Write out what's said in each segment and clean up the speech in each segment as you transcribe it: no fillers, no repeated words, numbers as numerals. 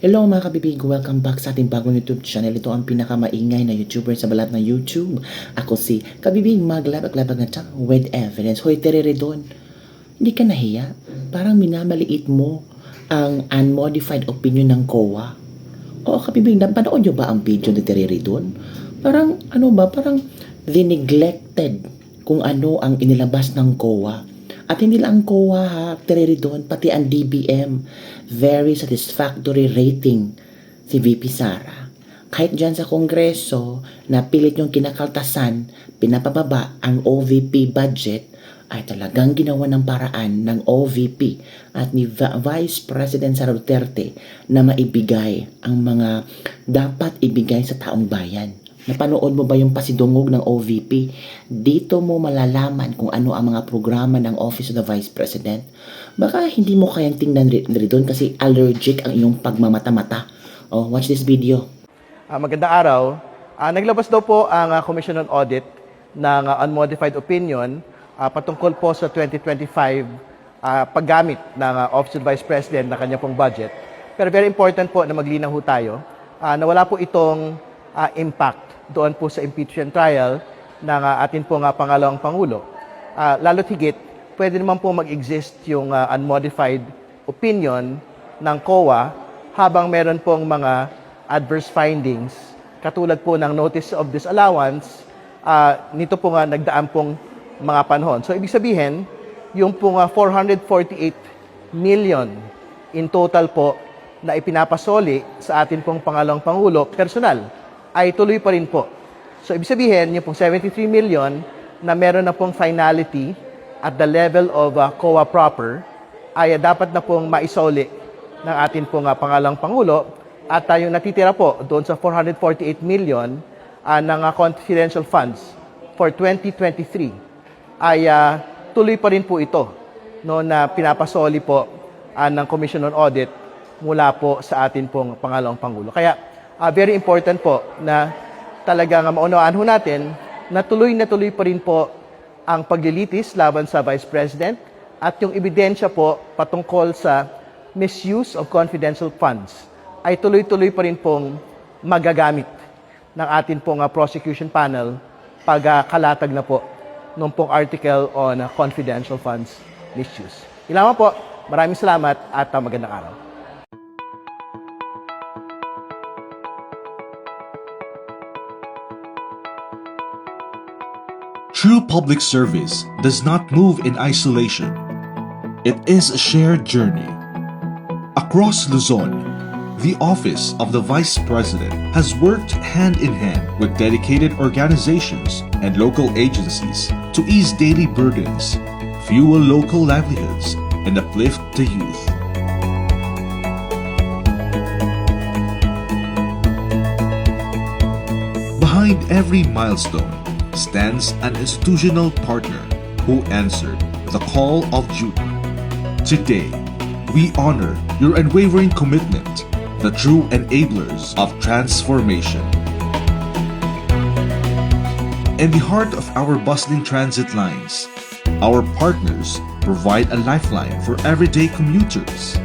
Hello mga kabibig, welcome back sa ating bagong YouTube channel. Ito ang pinakamaingay na YouTuber sa balat ng YouTube. Ako si Kabibig, maglabag-labag na ta with evidence. Hoy, Tereredon, hindi ka nahiya? Parang minamaliit mo ang unmodified opinion ng COA. Oo, Kabibig, napanood nyo ba ang video ni Tereredon? Parang, parang neglected kung ano ang inilabas ng COA. At hindi lang ang COA ha, Tereredon, pati ang DBM. Very satisfactory rating si VP Sara. Kahit dyan sa Kongreso na pilit yung kinakaltasan, pinapababa ang OVP budget, ay talagang ginawa ng paraan ng OVP at ni Vice President Sara Duterte na maibigay ang mga dapat ibigay sa taong bayan. Napanood mo ba yung pasidungog ng OVP? Dito mo malalaman kung ano ang mga programa ng Office of the Vice President. Baka hindi mo kayang tingnan doon kasi allergic ang iyong pagmamata-mata. Oh, watch this video. Magandang araw. Naglabas daw po ang Commission on Audit ng unmodified opinion patungkol po sa 2025 paggamit ng Office of the Vice President na kanya pong budget. Pero very important po na maglinaw ho tayo na wala po itong impact doon po sa impeachment trial ng atin pong pangalawang Pangulo. Lalo't higit, pwede naman po mag-exist yung unmodified opinion ng COA habang meron pong mga adverse findings katulad po ng notice of disallowance nito po nga nagdaan pong mga panahon. So ibig sabihin, yung pong 448 million in total po na ipinapasoli sa atin pong pangalawang Pangulo, personal, ay tuloy pa rin po. So, ibig sabihin, yung pong 73 million na meron na pong finality at the level of COA proper ay dapat na pong maisoli ng atin pong pangalawang Pangulo at yung natitira po doon sa 448 million ng confidential funds for 2023 ay tuloy pa rin po ito no, na pinapasoli po ng Commission on Audit mula po sa atin pong pangalawang Pangulo. Kaya, very important po na talagang maunawaan ho natin na tuloy pa rin po ang paglilitis laban sa Vice President at yung ebidensya po patungkol sa misuse of confidential funds ay tuloy pa rin pong magagamit ng atin pong prosecution panel pag kalatag na po nung pong article on confidential funds misuse. Ilaman po, maraming salamat at magandang araw. True public service does not move in isolation. It is a shared journey. Across Luzon, the Office of the Vice President has worked hand in hand with dedicated organizations and local agencies to ease daily burdens, fuel local livelihoods, and uplift the youth. Behind every milestone stands an institutional partner who answered the call of duty. Today, we honor your unwavering commitment, the true enablers of transformation. In the heart of our bustling transit lines, our partners provide a lifeline for everyday commuters.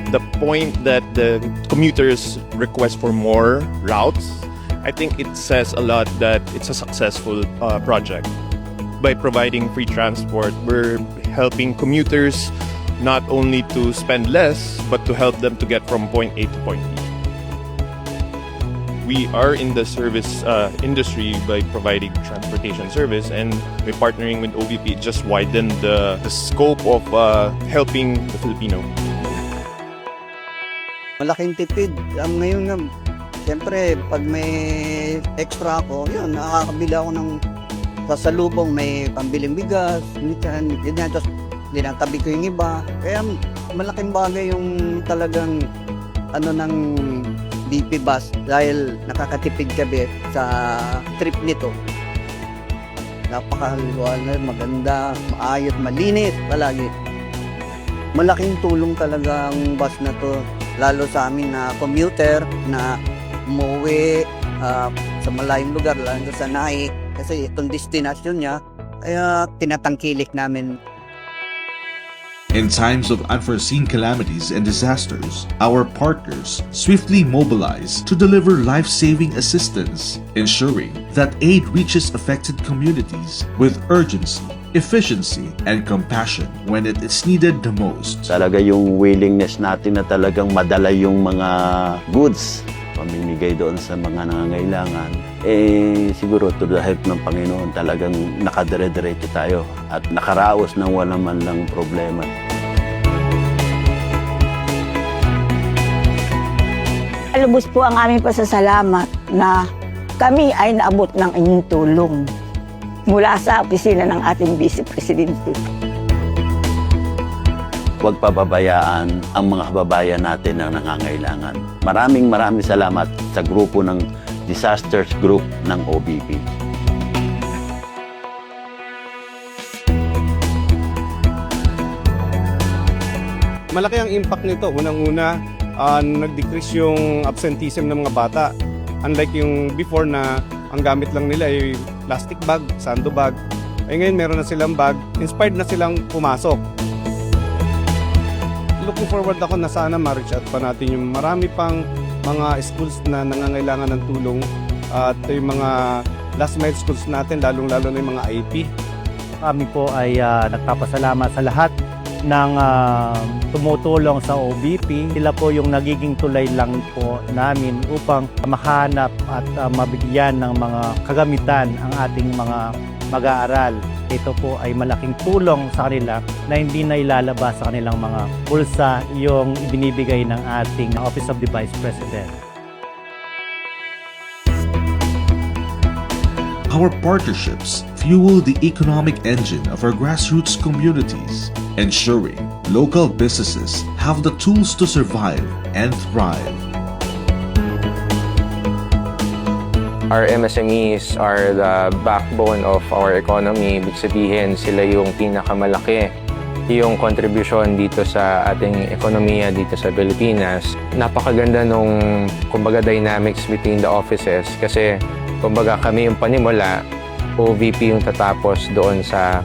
The point that the commuters request for more routes, I think it says a lot that it's a successful project. By providing free transport, we're helping commuters not only to spend less, but to help them to get from point A to point B. We are in the service industry by providing transportation service, and by partnering with OVP, it just widened the scope of helping the Filipino. Malaking tipid. Ngayon nga, siyempre, pag may extra ako, yun, nakakabili ako ng sasalubong, may pambiling bigas, minsan, tapos dinatabi ko yung iba. Kaya malaking bagay yung talagang ng BP bus dahil nakakatipid kami sa trip nito. Napakaliwanag, maganda, maayos, malinis palagi. Malaking tulong talaga ang bus na to, lalo sa amin na commuter na umuwi sa malayong lugar, lalo sa Naik, kasi itong destinasyon niya, kaya tinatangkilik namin. In times of unforeseen calamities and disasters, our partners swiftly mobilize to deliver life-saving assistance, ensuring that aid reaches affected communities with urgency, efficiency, and compassion when it is needed the most. Talaga yung willingness natin na talagang madala yung mga goods, pamimigay doon sa mga nangangailangan, siguro to the help ng Panginoon talagang nakadire-diretso tayo at nakaraos ng walang man lang problema. Lubos po ang aming pasasalamat na kami ay naabot ng inyong tulong mula sa opisina ng ating Vice Presidente. Huwag pababayaan ang mga kababayan natin na nangangailangan. Maraming salamat sa grupo ng Disasters Group ng OBP. Malaki ang impact nito. Unang-una, nag-decrease yung absenteeism ng mga bata. Unlike yung before na ang gamit lang nila ay plastic bag, sando bag. Ay ngayon meron na silang bag, inspired na silang pumasok. Looking forward ako na sana ma-reach out pa natin yung marami pang mga schools na nangangailangan ng tulong at yung mga last mile schools natin, lalong-lalo na yung mga IP. Kami po ay nagpapasalamat sa lahat ng tumutulong sa OBP. Sila po yung nagiging tulay lang po namin upang mahanap at mabigyan ng mga kagamitan ang ating mga mag-aaral. Ito po ay malaking tulong sa kanila na hindi na ilalabas sa kanilang mga bulsa yung ibinibigay ng ating Office of the Vice President. Our partnerships fuel the economic engine of our grassroots communities, ensuring local businesses have the tools to survive and thrive. Our MSMEs are the backbone of our economy. Ibig sabihin, sila yung pinakamalaki yung contribution dito sa ating ekonomiya dito sa Pilipinas. Napakaganda nung kumbaga dynamics between the offices kasi kumbaga kami yung panimula, OVP yung tatapos doon sa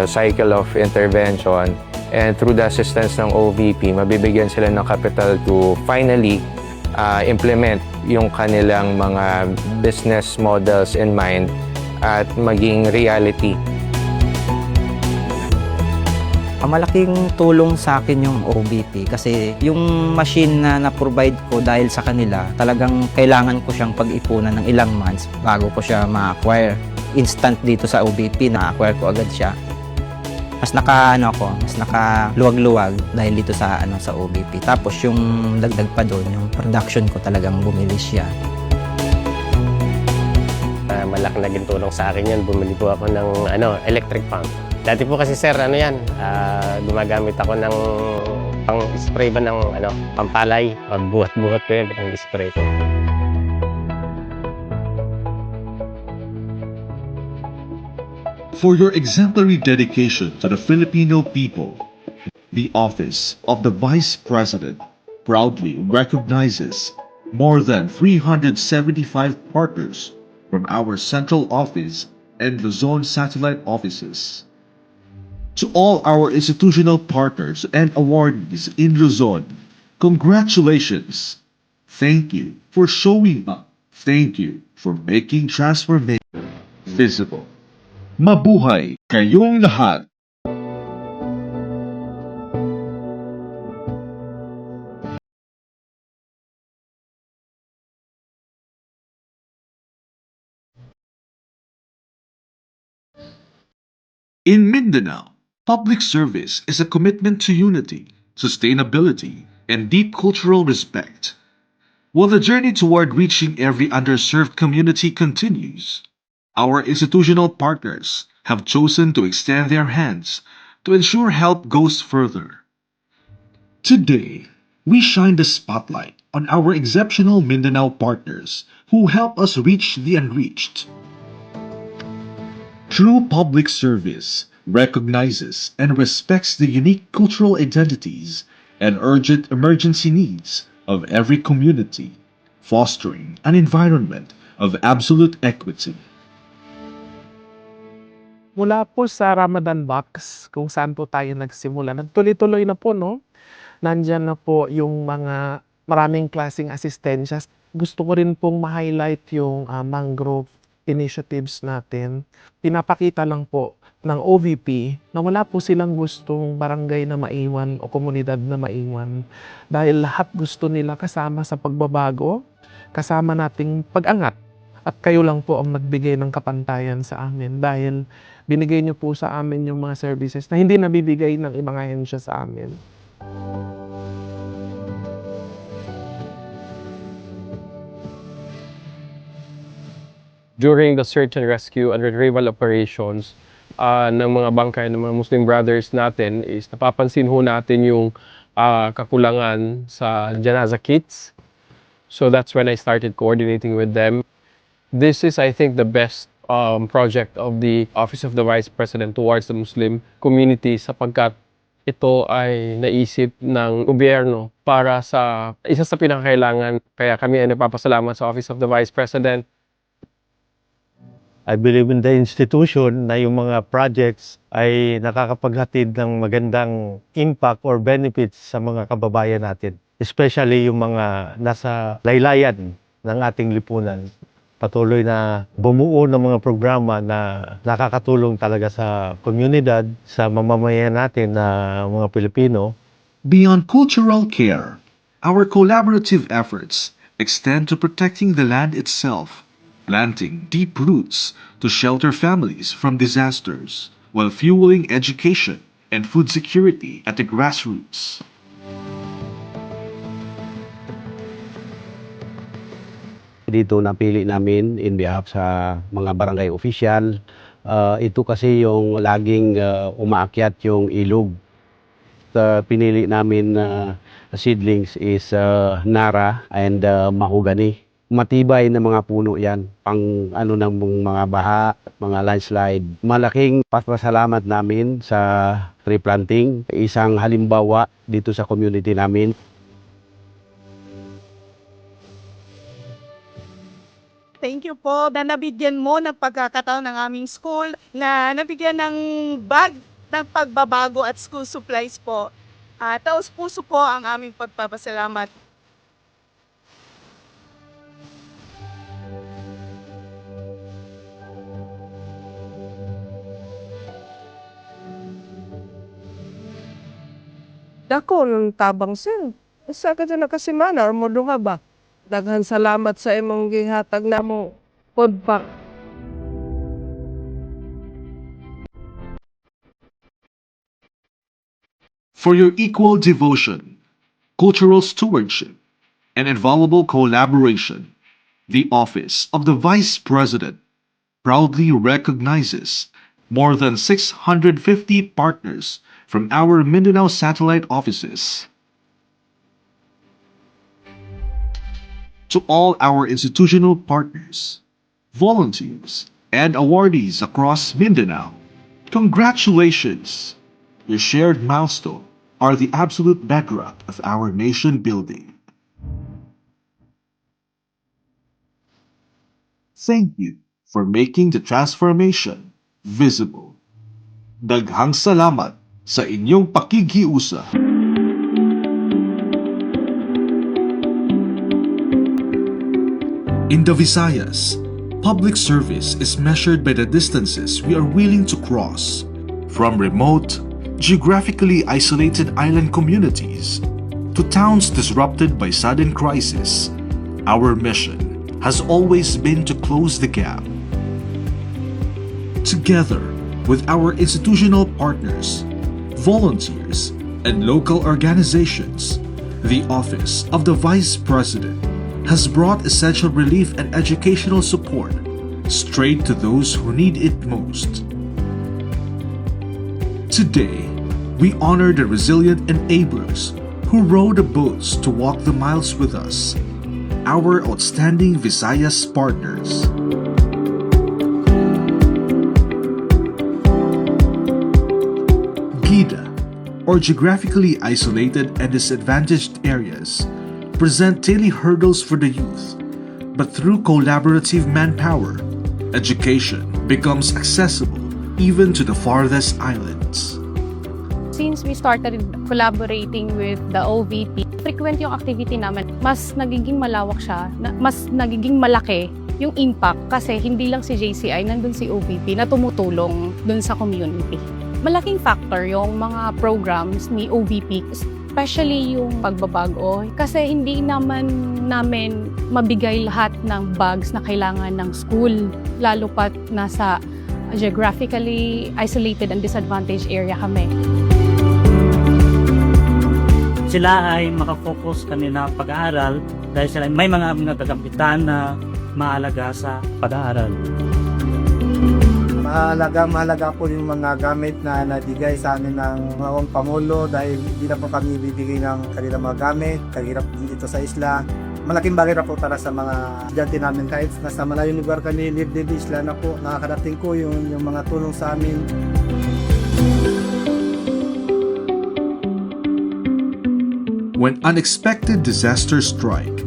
cycle of intervention, and through the assistance ng OVP, mabibigyan sila ng capital to finally implement yung kanilang mga business models in mind at maging reality. Malaking tulong sa akin yung OBP kasi yung machine na na-provide ko dahil sa kanila, talagang kailangan ko siyang pag-ipunan ng ilang months bago ko siya ma-acquire. Instant dito sa OBP, na-acquire ko agad siya. Mas nakaluwag-luwag dahil dito sa OBP. Tapos yung dagdag pa doon, yung production ko talagang bumilis siya. Malaking naging tulong sa akin yan. Bumili po ako ng electric pump. Dati po kasi sir, gumagamit ako ng pang-spray ba ng pampalay. Pagbuhat-buhat ko yun, pang-spray ko. For your exemplary dedication to the Filipino people, the Office of the Vice President proudly recognizes more than 375 partners from our central office and Luzon satellite offices. To all our institutional partners and awardees in Luzon, congratulations! Thank you for showing up. Thank you for making transformation visible. Mabuhay kayong lahat! In Mindanao, public service is a commitment to unity, sustainability, and deep cultural respect. While the journey toward reaching every underserved community continues, our institutional partners have chosen to extend their hands to ensure help goes further. Today, we shine the spotlight on our exceptional Mindanao partners who help us reach the unreached. True public service recognizes and respects the unique cultural identities and urgent emergency needs of every community, fostering an environment of absolute equity. Mula po sa Ramadan Box, kung saan po tayo nagsimula, nagtuloy-tuloy na po, no? Nandyan na po yung mga maraming klaseng asistensya. Gusto ko rin pong ma-highlight yung mangrove initiatives natin. Pinapakita lang po ng OVP na wala po silang gustong barangay na maiwan o komunidad na maiwan. Dahil lahat gusto nila kasama sa pagbabago, kasama nating pag-angat. At kayo lang po ang nagbigay ng kapantayan sa amin dahil binigay niyo po sa amin yung mga services na hindi nabibigay ng ibang ahensya sa amin. During the search and rescue and retrieval operations ng mga bangkay ng mga Muslim brothers natin is napapansin ho natin yung kakulangan sa janaza kits. So that's when I started coordinating with them. This is, I think, the best project of the Office of the Vice President towards the Muslim community sapagkat ito ay naisip ng gobyerno para sa isa sa pinakakailangan. Kaya kami ay nagpapasalamat sa Office of the Vice President. I believe in the institution na yung mga projects ay nakakapaghatid ng magandang impact or benefits sa mga kababayan natin. Especially yung mga nasa laylayan ng ating lipunan. Patuloy na bumuo ng mga programa na nakakatulong talaga sa komunidad, sa mamamayan natin na mga Pilipino. Beyond cultural care, our collaborative efforts extend to protecting the land itself, planting deep roots to shelter families from disasters, while fueling education and food security at the grassroots. Dito napili namin in behalf sa mga barangay official. Ito kasi yung laging umaakyat yung ilog. Pinili namin seedlings is Nara and Mahogany. Matibay na mga puno yan, pang ano ng mga baha, mga landslide. Malaking pasasalamat namin sa tree planting, isang halimbawa dito sa community namin. Thank you po na nabigyan mo ng pagkakataon ng aming school na nabigyan ng bag ng pagbabago at school supplies po. Taos puso po ang aming pagpapasalamat. Dako ng tabang sen. Sa ka na kasimana or mo nga ba? Daghan salamat sa imong gihatag namo podpak. For your equal devotion, cultural stewardship, and invaluable collaboration, the Office of the Vice President proudly recognizes more than 650 partners from our Mindanao satellite offices. To all our institutional partners, volunteers, and awardees across Mindanao, congratulations! Your shared milestone are the absolute bedrock of our nation building. Thank you for making the transformation visible. Daghang salamat sa inyong pakikiusa. In the Visayas, public service is measured by the distances we are willing to cross. From remote, geographically isolated island communities to towns disrupted by sudden crisis, our mission has always been to close the gap. Together with our institutional partners, volunteers, and local organizations, the Office of the Vice President has brought essential relief and educational support straight to those who need it most. Today, we honor the resilient enablers who row the boats to walk the miles with us, our outstanding Visayas partners. GIDA, or geographically isolated and disadvantaged areas, present daily hurdles for the youth, but through collaborative manpower, education becomes accessible even to the farthest islands. Since we started collaborating with the OVP, frequent yung activity naman, mas nagiging malawak siya, mas nagiging malaki yung impact kasi hindi lang si JCI, nandun si OVP na tumutulong dun sa community. Malaking factor yung mga programs ni OVP, especially yung pagbabago kasi hindi naman namin mabigay lahat ng bags na kailangan ng school, lalo pat nasa geographically isolated and disadvantaged area kami. Sila ay makafocus kanina pag-aaral dahil sila may mga nagagampitan na maalaga sa pag-aaral. Mahalaga po yung mga gamit na nabigay sa amin ng mga Pangulo dahil hindi na po kami bibigay ng kanilang mga gamit, kahirap dito sa isla. Malaking bagay na po para sa mga estudyante namin kahit nasa malayong lugar kami, live isla na po, nakakarating ko yung mga tulong sa amin. When unexpected disasters strike,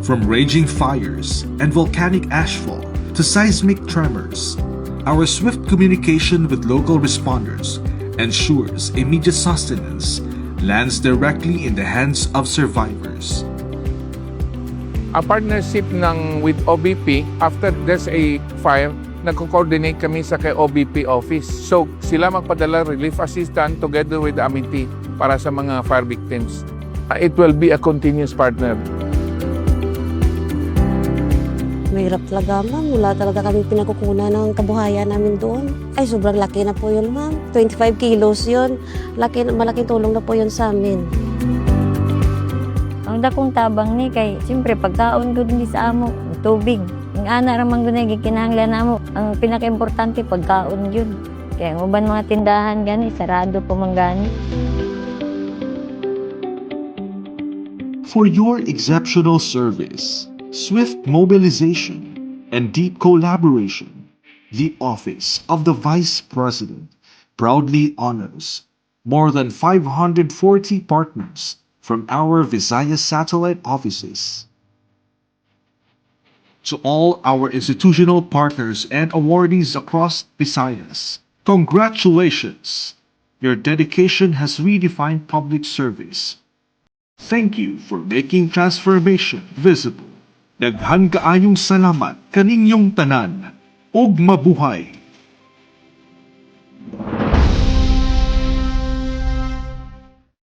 from raging fires and volcanic ashfall to seismic tremors, our swift communication with local responders ensures immediate sustenance lands directly in the hands of survivors. A partnership with OBP, after there's a fire, nagko-coordinate kami sa kay OBP office. So, sila magpadala relief assistant together with the Amity para sa mga fire victims. It will be a continuous partner. Mahirap talaga, ma'am. Wala talaga kami pinagkukunan ng kabuhayan namin doon. Ay, sobrang laki na po yun, ma'am. 25 kilos yun. Malaking tulong na po yun sa amin. Ang dakong tabang ni kay, siyempre, pagkaon gud ni sa amo, tubig. Ang ana ramang gunay gikinahanglan namo. Ang pinaka-importante pagkaon yun. Kaya ang uban mga tindahan gani, sarado po man gani. For your exceptional service, swift mobilization, and deep collaboration, the Office of the Vice President proudly honors more than 540 partners from our Visayas satellite offices. To all our institutional partners and awardees across Visayas, congratulations! Your dedication has redefined public service. Thank you for making transformation visible. Daghan kaayong salamat kaninyong tanan. Og mabuhay